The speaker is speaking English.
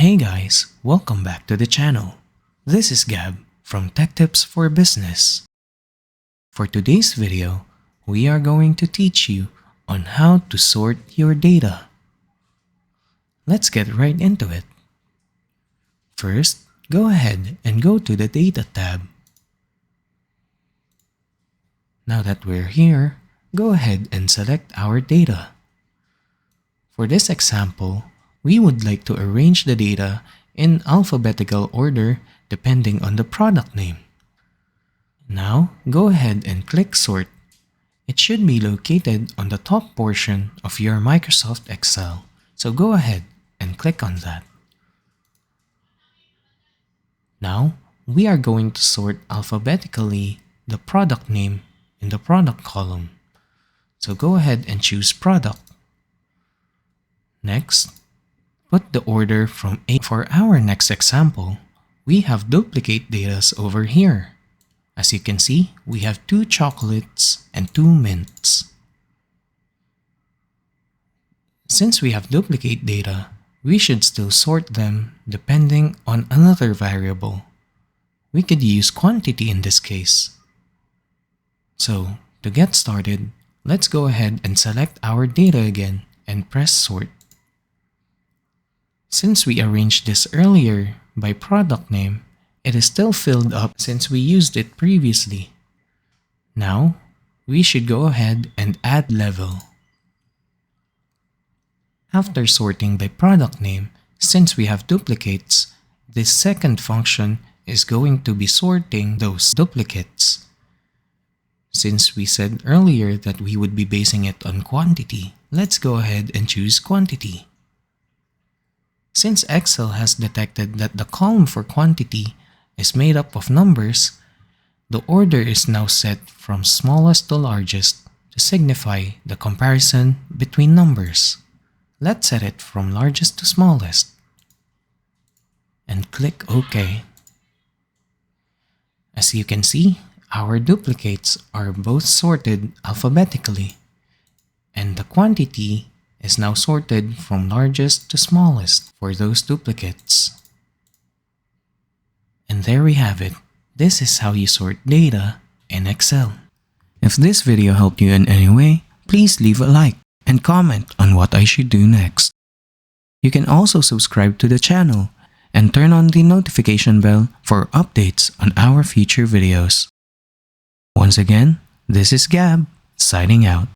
Hey guys, welcome back to the channel. This is Gab from Tech Tips for Business. For today's video, we are going to teach you on how to sort your data. Let's get right into it. First, go ahead and go to the Data tab. Now that we're here, go ahead and select our data. For this example, we would like to arrange the data in alphabetical order depending on the product name. Now, go ahead and click Sort. It should be located on the top portion of your Microsoft Excel, so go ahead and click on that. Now, we are going to sort alphabetically the product name in the product column, so go ahead and choose Product. Next, put the order from A. For our next example, we have duplicate data over here. As you can see, we have 2 chocolates and 2 mints. Since we have duplicate data, we should still sort them depending on another variable. We could use quantity in this case. So, to get started, let's go ahead and select our data again and press Sort. Since we arranged this earlier by product name, it is still filled up since we used it previously. Now, we should go ahead and add level. After sorting by product name, since we have duplicates, this second function is going to be sorting those duplicates. Since we said earlier that we would be basing it on quantity, let's go ahead and choose quantity. Since Excel has detected that the column for quantity is made up of numbers, the order is now set from smallest to largest to signify the comparison between numbers. Let's set it from largest to smallest and click OK. As you can see, our duplicates are both sorted alphabetically, and the quantity is now sorted from largest to smallest for those duplicates. And there we have it. This is how you sort data in Excel. If this video helped you in any way, please leave a like and comment on what I should do next. You can also subscribe to the channel and turn on the notification bell for updates on our future videos. Once again, this is Gab, signing out.